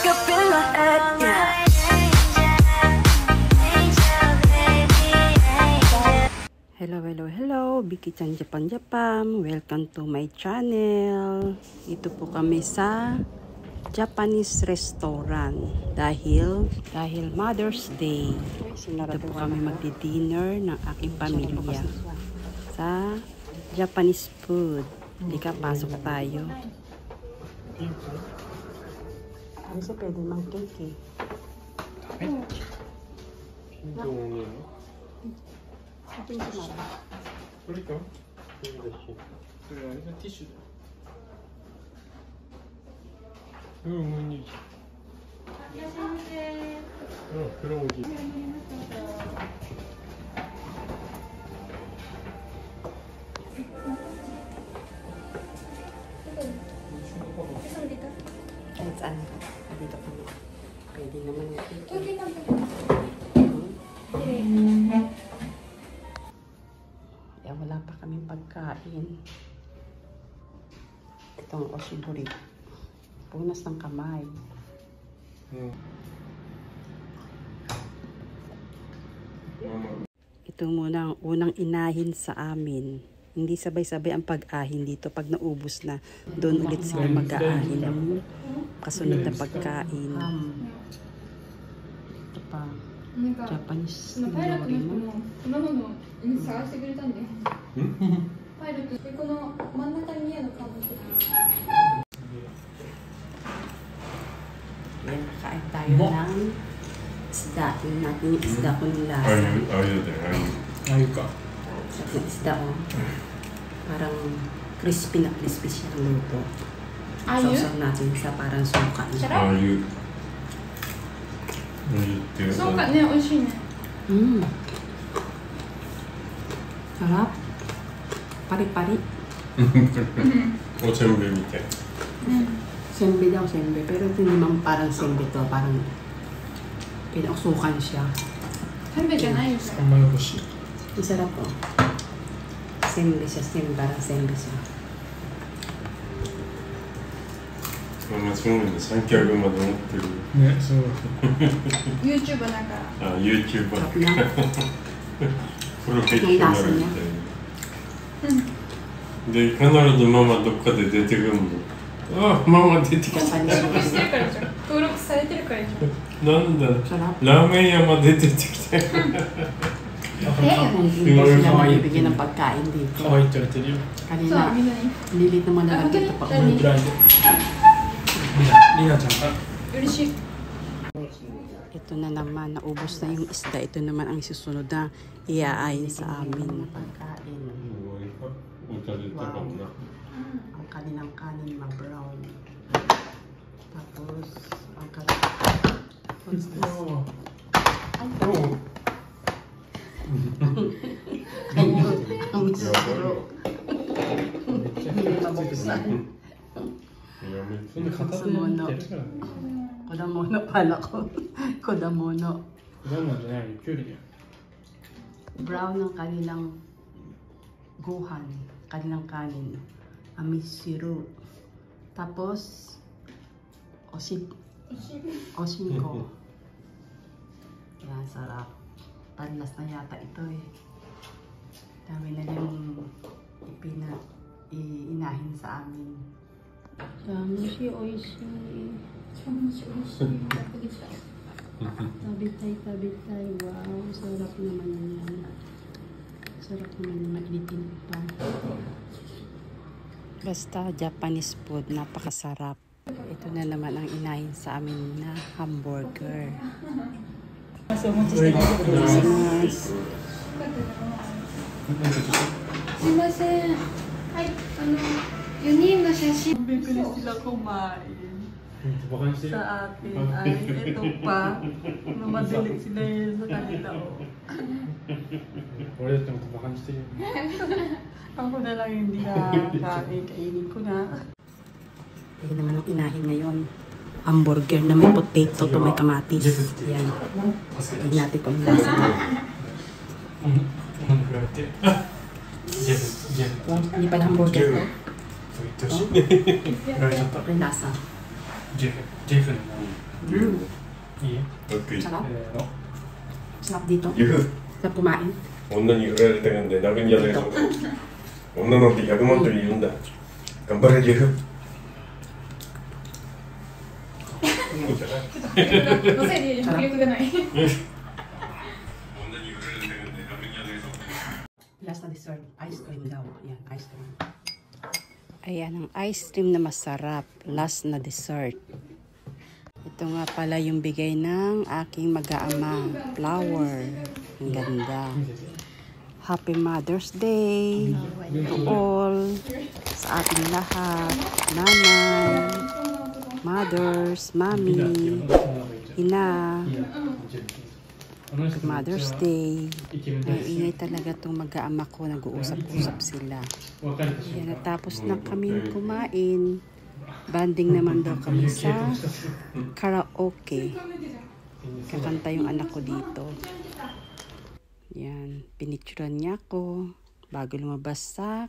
up in my head, yeah. Hello, Biki-chan Japan. Welcome to my channel. Ito po kami sa Japanese restaurant dahil Mother's Day. Ito po kami magdi-dinner ng aking pamilya sa Japanese food. Halika, pasok tayo. Ano siya pwede mang cake eh? Ito yung sumara. これかこれだし。それあれがティッシュだ。もういいじゃん。いらっしゃいませ。これもいい。Kahit saan. Dito kami. Pwede naman yung cake. Wala pa kaming pagkain. Itong oshibori. Punas ng kamay. Ito muna ang unang inahin sa amin. Hindi sabay-sabay ang pag-ahin dito. Pag naubos na, doon ulit sila mag-aahin ng kasunod na pagkain. Ito pa. Japanese nori mo. 探してくれたんでパイロットでこの真ん中に見えるかもしれない。 Yan, kain tayo ng isda. Yung natin yung isda ko ng lasa. Ayu ka. Yung isda ko. Parang crispy na crispy siya ang luto. Sausaw natin sa parang suka. Ayu. Suka ne, 美味しいね。 Sarap. Pari-pari. O senbei mitai. Senbei daw, senbei. Pero hindi naman parang senbei to. Parang pinausukan siya. Senbeiじゃないよ。 Amalaboshi. Masarap po. Senbei siya, parang senbei siya. そんなすごいね、三脚まで持ってる。ね、そう。YouTuber なんか。あ、YouTuber。 Sarap na. プロフェッショナルみたいな。で、必ずママどっかで出てくるの。あ、ママ出てきた。登録してるからでしょ。登録されてるからでしょ。なんだ。ラーメン屋まで出てきた。 Hindi ba sila magbibigyan ng pagkain dito? Kawaiiって言われてるよ。 Kanina, lilit naman na lang dito pa. リナちゃんから。嬉しい。 Ito na naman, naubos na yung isda. Ito naman ang susunod na iaayin sa amin na pagkain. Wow. Ang kanilang kanin na brown. Tapos, ang kanilang... What's this? Ayun, ang misuro. Hindi mabuksan. Kodamono. Kodamono pala ko. Kodamono. Brown ang kanilang gohan. Kanilang kanin. Amisiro. Tapos, oshinko. Yan, sarap. Panlas na yata ito eh. Dami na yung inahin sa amin. Chamushi oishii. Chamushi oishii. Tabitay. Wow, sarap naman yan. Sarap naman yung mainitin pa. Basta Japanese food, napakasarap. Ito na naman ang inahin sa amin na hamburger. Yes. すいません。はい、4人の写真。 Bibili sila kumain. Sa atin ay ito pa. Namadali sila yun sa kanila. Ako na lang hindi nakakain. Kainin ko na. Ito naman ang inahin ngayon. Hamburger na may potato to may kamatis. Yan. Tignan natin kung lasa na. Hindi pa na hamburger ko. May lasa. いい 오케이. Sarap. せーの Sarap dito. 유후. Sarap kumain. 女に売られたんで泣くんじゃないぞ。女なんて100万と言うんだ。頑張れユフ。いいじゃない。のせいで迫力がない 女に売られたんで泣くんじゃないぞ。 Last na dessert, ice cream daw. Yan, ice cream. Ayan, ang ice cream na masarap. Last na dessert. Ito nga pala yung bigay ng aking mag-aama. Flower. Ang ganda. Happy Mother's Day to all. Sa ating lahat. Nanay, mothers, mommy, ina. Mother's Day. Ay, ingay talaga itong mag-aama ko. Nag-uusap-usap sila. Yan, natapos na kami kumain. Banding naman daw kami sa karaoke. Kakanta yung anak ko dito. Yan, pinicturean niya ako bago lumabas sa